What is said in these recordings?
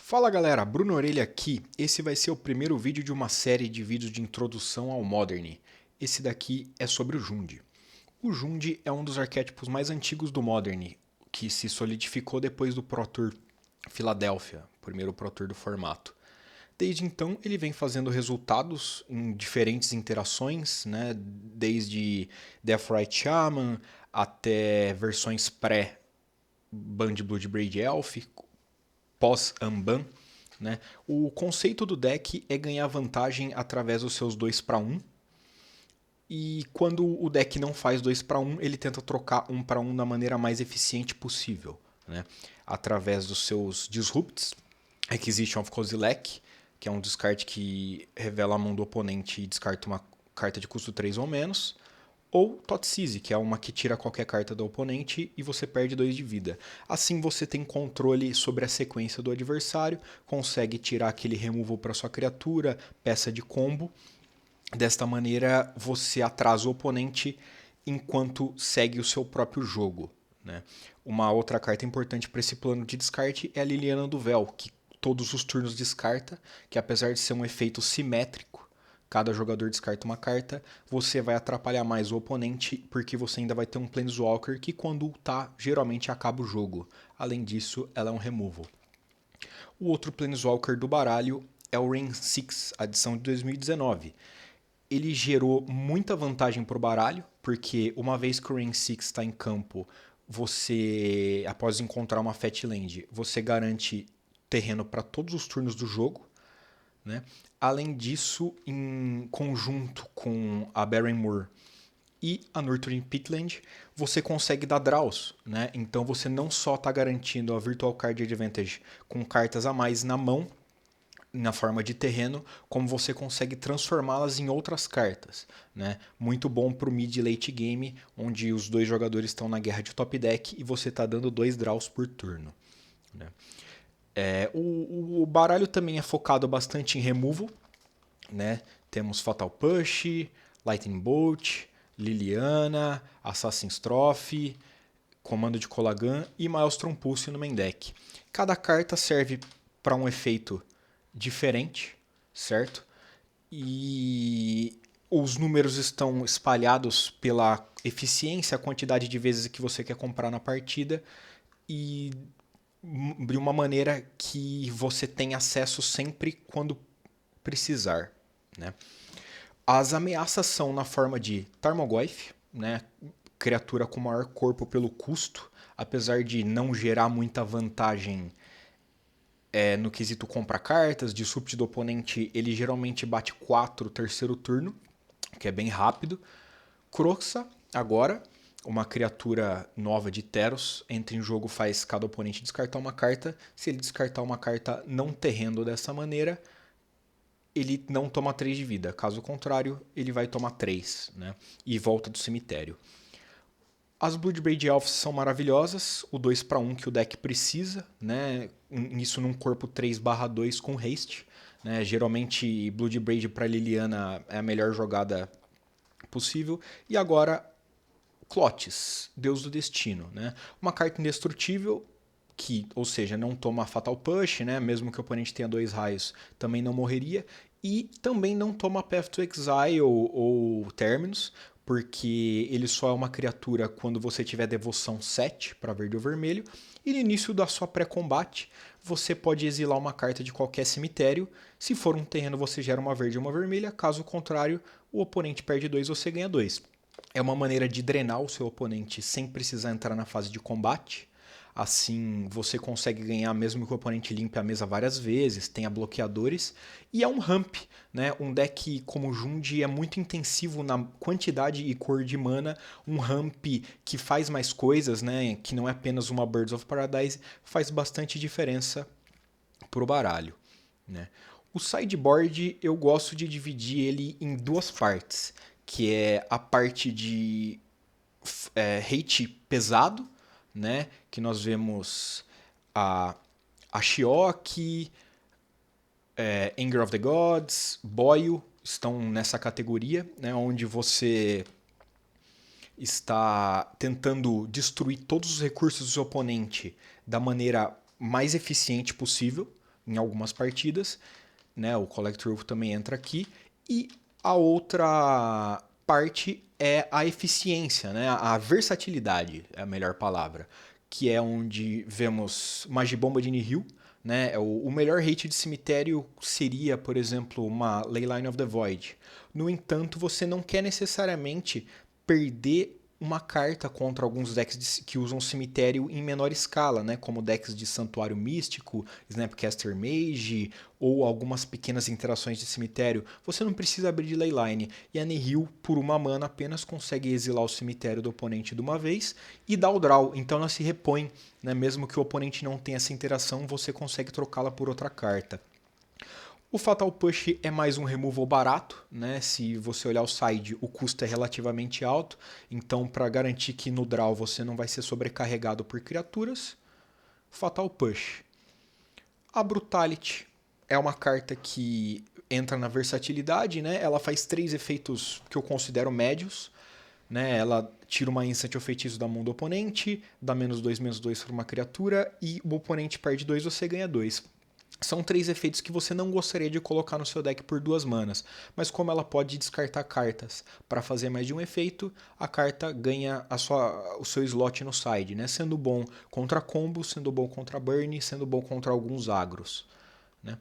Fala galera, Bruno Orelha aqui. Esse vai ser o primeiro vídeo de uma série de vídeos de introdução ao Modern. Esse daqui é sobre o Jund. O Jund é um dos arquétipos mais antigos do Modern, que se solidificou depois do Pro Tour Filadélfia, primeiro Pro Tour do formato. Desde então, ele vem fazendo resultados em diferentes interações, né? Desde Deathrite Shaman até versões pré-Ban de Bloodbraid Elf, pós-Unban. Né? O conceito do deck é ganhar vantagem através dos seus 2 para 1. E quando o deck não faz 2 para 1, ele tenta trocar 1 para 1 da maneira mais eficiente possível. Né? Através dos seus Disrupts, Acquisition of Kozilek, que é um descarte que revela a mão do oponente e descarta uma carta de custo 3 ou menos. Ou Thoughtseize, que é uma que tira qualquer carta do oponente e você perde 2 de vida. Assim você tem controle sobre a sequência do adversário, consegue tirar aquele removal para sua criatura, peça de combo. Desta maneira você atrasa o oponente enquanto segue o seu próprio jogo. Né? Uma outra carta importante para esse plano de descarte é a Liliana do Véu, que todos os turnos descarta, que apesar de ser um efeito simétrico, cada jogador descarta uma carta, você vai atrapalhar mais o oponente, porque você ainda vai ter um Planeswalker que quando ultar, geralmente acaba o jogo. Além disso, ela é um removal. O outro Planeswalker do baralho é o Rain 6, adição de 2019. Ele gerou muita vantagem para o baralho, porque uma vez que o Rain 6 está em campo, você, após encontrar uma Fatland, você garante terreno para todos os turnos do jogo. Né? Além disso, em conjunto com a Barrenmoor e a Nurturing Peatland, você consegue dar draws. Né? Então você não só está garantindo a Virtual Card Advantage com cartas a mais na mão, na forma de terreno, como você consegue transformá-las em outras cartas. Né? Muito bom para o mid e late game, onde os dois jogadores estão na guerra de top deck e você está dando 2 draws por turno. Né? O baralho também é focado bastante em removal. Né? Temos Fatal Push, Lightning Bolt, Liliana, Assassin's Trophy, Comando de Colagan e Maelstrom Pulse no main deck. Cada carta serve para um efeito diferente, certo? E os números estão espalhados pela eficiência, a quantidade de vezes que você quer comprar na partida e de uma maneira que você tem acesso sempre quando precisar. Né? As ameaças são na forma de Tarmogoyf, né? Criatura com maior corpo pelo custo, apesar de não gerar muita vantagem no quesito compra cartas, disrupt do oponente, ele geralmente bate 4 terceiro turno, que é bem rápido. Kroxa, agora, uma criatura nova de Teros, entra em jogo, faz cada oponente descartar uma carta. Se ele descartar uma carta não terreno dessa maneira, ele não toma 3 de vida. Caso contrário, ele vai tomar 3, né? E volta do cemitério. As Bloodbraid Elves são maravilhosas, o 2 para 1 que o deck precisa, né? Isso num corpo 3/2 com haste. Né? Geralmente Bloodbraid para Liliana é a melhor jogada possível. E agora Clotes, Deus do Destino. Né? Uma carta indestrutível que, ou seja, não toma Fatal Push, né? Mesmo que o oponente tenha 2 raios, também não morreria. E também não toma Path to Exile ou Terminus, porque ele só é uma criatura quando você tiver devoção 7 para verde ou vermelho. E no início da sua pré-combate, você pode exilar uma carta de qualquer cemitério. Se for um terreno, você gera uma verde ou uma vermelha. Caso contrário, o oponente perde 2 você ganha 2. É uma maneira de drenar o seu oponente sem precisar entrar na fase de combate. Assim, você consegue ganhar mesmo que o oponente limpe a mesa várias vezes, tenha bloqueadores. E é um ramp, né? Um deck como o Jund é muito intensivo na quantidade e cor de mana. Um ramp que faz mais coisas, né? Que não é apenas uma Birds of Paradise, faz bastante diferença pro baralho. Né? O sideboard eu gosto de dividir ele em 2 partes, que é a parte de hate pesado, né? Que nós vemos a Shioki, Anger of the Gods, Boyle estão nessa categoria, né? Onde você está tentando destruir todos os recursos do seu oponente da maneira mais eficiente possível. em algumas partidas, né? O Collector Wolf também entra aqui. E a outra parte é a eficiência, né? A versatilidade é a melhor palavra, que é onde vemos Magibomba de Nihil, né? O melhor hate de cemitério seria, por exemplo, uma Leyline of the Void. No entanto, você não quer necessariamente perder uma carta contra alguns decks que usam cemitério em menor escala, né? Como decks de Santuário Místico, Snapcaster Mage ou algumas pequenas interações de cemitério. Você não precisa abrir de Leyline. E a Nihil, por uma mana, apenas consegue exilar o cemitério do oponente de uma vez e dar o draw. Então ela se repõe, né? Mesmo que o oponente não tenha essa interação, você consegue trocá-la por outra carta. O Fatal Push é mais um removal barato, né? Se você olhar o side, o custo é relativamente alto, então para garantir que no draw você não vai ser sobrecarregado por criaturas, Fatal Push. A Brutality é uma carta que entra na versatilidade, né? Ela faz 3 efeitos que eu considero médios, né? Ela tira uma instant ou feitiço da mão do oponente, dá -2/-2 para uma criatura e o oponente perde 2, você ganha 2. São 3 efeitos que você não gostaria de colocar no seu deck por 2 manas, mas como ela pode descartar cartas para fazer mais de um efeito, a carta ganha o seu slot no side, né? Sendo bom contra combo, sendo bom contra burn, sendo bom contra alguns agros, né?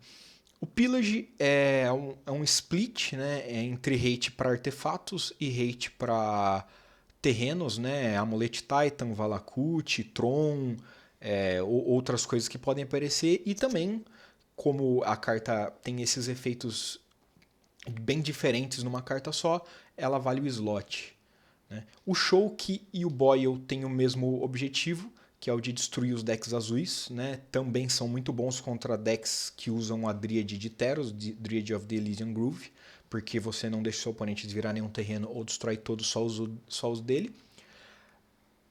O Pillage é um split, né? Entre hate para artefatos e hate para terrenos, né? Amulet Titan, Valakut, Tron, outras coisas que podem aparecer e também como a carta tem esses efeitos bem diferentes numa carta só, ela vale o slot, né? O Shulk e o Boyle têm o mesmo objetivo, que é o de destruir os decks azuis, né? Também são muito bons contra decks que usam a Dryad de Teros, Dryad of the Elysian Groove, porque você não deixa o seu oponente virar nenhum terreno ou destrói todos, só os dele.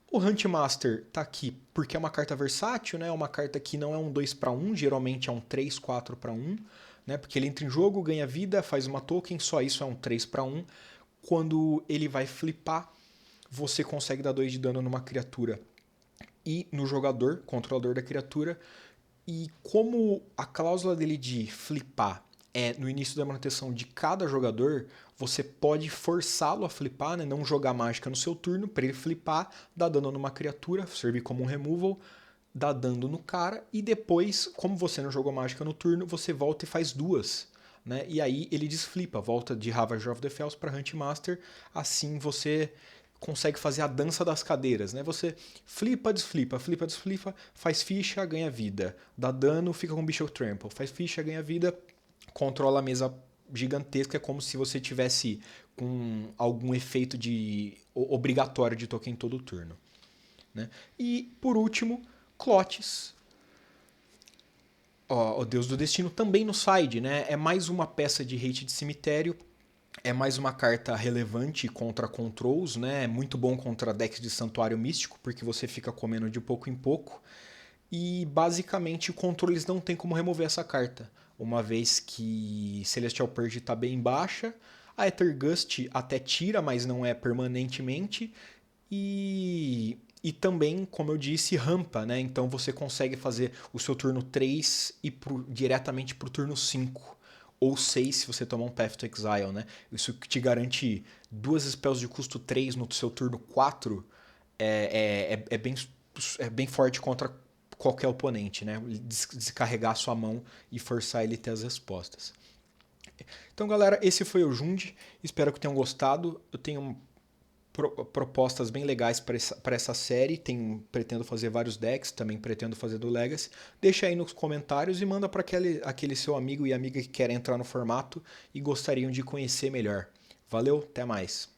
O Huntmaster tá aqui porque é uma carta versátil, né? É uma carta que não é um 2/1, geralmente é um 3/4/1, né? Porque ele entra em jogo, ganha vida, faz uma token, só isso é um 3/1. Quando ele vai flipar, você consegue dar 2 de dano numa criatura e no jogador, controlador da criatura. E como a cláusula dele de flipar é no início da manutenção de cada jogador, você pode forçá-lo a flipar, né? Não jogar mágica no seu turno, para ele flipar, dar dano numa criatura, servir como um removal, dar dano no cara, e depois, como você não jogou mágica no turno, você volta e faz 2. Né? E aí ele desflipa, volta de Ravager of the Fells para Huntmaster, assim você consegue fazer a dança das cadeiras, né? Você flipa, desflipa, faz ficha, ganha vida, dá dano, fica com Bishop Trample, faz ficha, ganha vida, controla a mesa gigantesca, é como se você tivesse com algum efeito obrigatório de token todo turno, né? E por último, Clotes, o Deus do Destino, também no side, né? É mais uma peça de hate de cemitério. É mais uma carta relevante contra controls, né? É muito bom contra decks de Santuário Místico, porque você fica comendo de pouco em pouco. E basicamente controles não tem como remover essa carta, uma vez que Celestial Purge está bem baixa. A Ether Gust até tira, mas não é permanentemente. E também, como eu disse, rampa, né? Então você consegue fazer o seu turno 3 e diretamente para o turno 5 ou 6 se você tomar um Path to Exile, né? Isso te garante 2 spells de custo 3 no seu turno 4 é bem forte contra qualquer oponente, né? Descarregar a sua mão e forçar ele a ter as respostas. Então, galera, esse foi o Jund. Espero que tenham gostado. Eu tenho propostas bem legais para essa série. Pretendo fazer vários decks, também pretendo fazer do Legacy. Deixa aí nos comentários e manda para aquele seu amigo e amiga que quer entrar no formato e gostariam de conhecer melhor. Valeu, até mais!